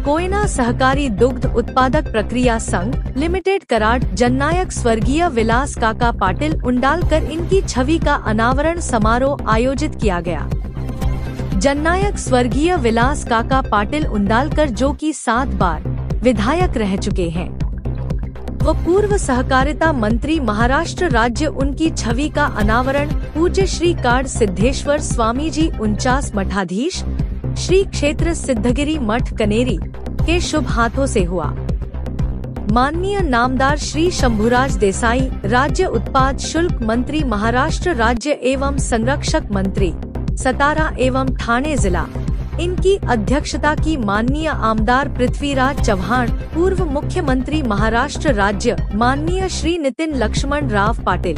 कोयना सहकारी दुग्ध उत्पादक प्रक्रिया संघ लिमिटेड कराड जननायक स्वर्गीय विलास काका पाटिल उंडालकर इनकी छवि का अनावरण समारोह आयोजित किया गया। जननायक स्वर्गीय विलास काका पाटिल उंडालकर, जो कि 7 बार विधायक रह चुके हैं, व पूर्व सहकारिता मंत्री महाराष्ट्र राज्य, उनकी छवि का अनावरण पूज्य श्री काड सिद्धेश्वर स्वामी जी 49 मठाधीश श्री क्षेत्र सिद्धगिरी मठ कनेरी के शुभ हाथों से हुआ। माननीय नामदार श्री शंभुराज देसाई, राज्य उत्पाद शुल्क मंत्री महाराष्ट्र राज्य एवं संरक्षक मंत्री सतारा एवं ठाणे जिला, इनकी अध्यक्षता की माननीय आमदार पृथ्वीराज चव्हाण, पूर्व मुख्यमंत्री महाराष्ट्र राज्य माननीय श्री नितिन लक्ष्मण राव पाटिल,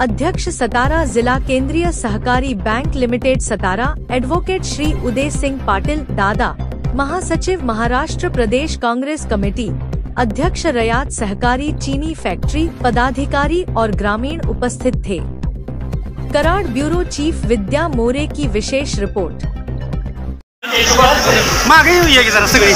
अध्यक्ष सतारा जिला केंद्रीय सहकारी बैंक लिमिटेड सतारा एडवोकेट श्री उदय सिंह पाटिल दादा, महासचिव महाराष्ट्र प्रदेश कांग्रेस कमेटी, अध्यक्ष रयात सहकारी चीनी फैक्ट्री पदाधिकारी और ग्रामीण उपस्थित थे। कराड ब्यूरो चीफ विद्या मोरे की विशेष रिपोर्ट। मागे हुई है कि जरा सगळी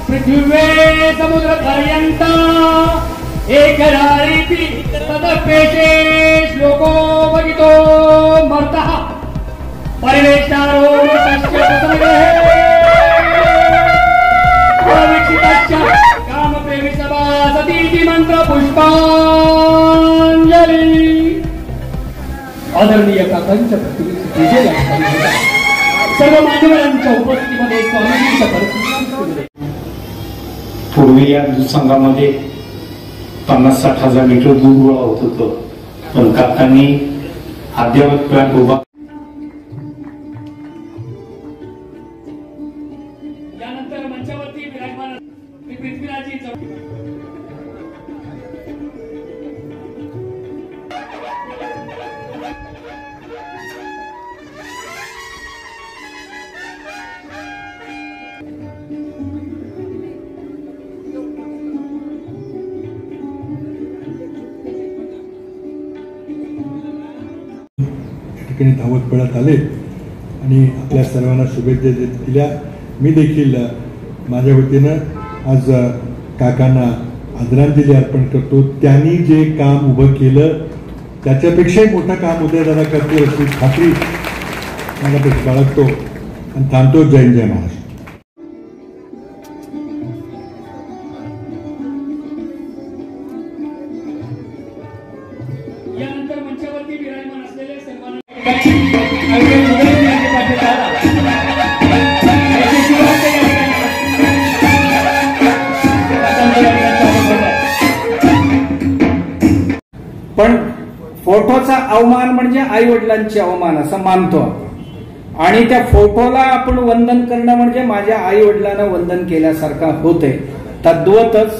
पृथ्वी समुद्र पर्यंत एक रीति तदपेशे श्लोको भगितो मर्तः परिवेशारो कामप्रेमी सभासती मंत्र पुष्पांजलि। आदरणीय काकांच्या प्रतिनिधी सर्व मान्यवरांच्या उपस्थितीमध्ये स्वामींचा परिचय। पूर्वी या दूध संघामध्ये 50-60 हजार लिटर दूध गोळा होत होतं, पण काकांनी अद्ययावत प्लांट उभा यानंतर मंचावरती विराजमान पृथ्वीराजी ठिकाणी धावत पळत आले आणि आपल्या सर्वांना शुभेच्छा दिल्या। मी देखील माझ्या वतीनं आज काकांना आदरांजली अर्पण करतो। त्यांनी जे काम उभं केलं त्याच्यापेक्षाही मोठं काम उद्या करतील अशी खात्री मला बाळगतो आणि थांबतो। जय जय महाराष्ट्र। यानंतर मंचावरती विराजमान असलेले सर्वांना पण फोटोचा अवमान म्हणजे आई वडिलांचे अवमान असं मानतो आपण, आणि त्या फोटोला आपण वंदन करणं म्हणजे माझ्या आई वडिलांना वंदन केल्यासारखं होते। तद्वतच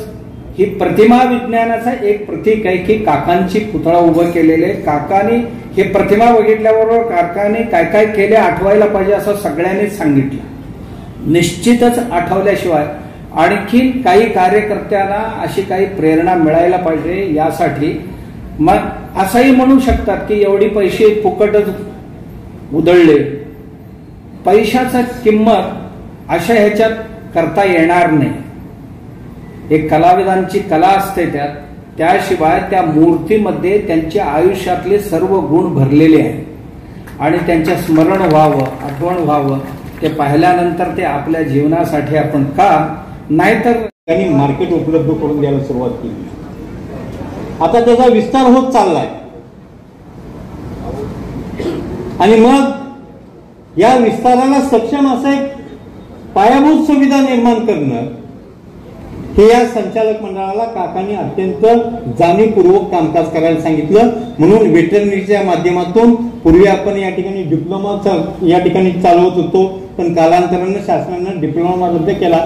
ही प्रतिमा विज्ञानाचा एक प्रतीक आहे की काकांची पुतळा उभं केलेले। काकांनी हे प्रतिमा बघितल्याबरोबर काकांनी काय काय केले आठवायला पाहिजे असं सगळ्यांनीच सांगितलं। निश्चितच आठवल्याशिवाय आणखी काही कार्यकर्त्यांना अशी काही प्रेरणा मिळायला पाहिजे। यासाठी मग असंही म्हणू शकतात की एवढी पैसे फुकटच उधळले, पैशाची किंमत अशा ह्याच्यात करता येणार नाही। एक कलाविदांची कला असते त्याशिवाय त्या मूर्तीमध्ये त्यांच्या आयुष्यातले सर्व गुण भरलेले आहेत आणि त्यांच्या स्मरण व्हावं, आठवण व्हावं, ते पाहिल्यानंतर ते आपल्या जीवनासाठी आपण का नाहीतर त्यांनी मार्केट उपलब्ध करून द्यायला सुरुवात केली। आता त्याचा विस्तार होत चाललाय आणि मग या विस्ताराला सक्षम असं एक पायाभूत सुविधा निर्माण करणं हे या संचालक मंडळाला काकांनी अत्यंत जाणीवपूर्वक कामकाज करायला सांगितलं. म्हणून वेटरनरीच्या माध्यमातून पूर्वी आपण या ठिकाणी डिप्लोमा या ठिकाणी चालवत होतो, पण कालांतरानं शासनानं डिप्लोमा रद्द केला.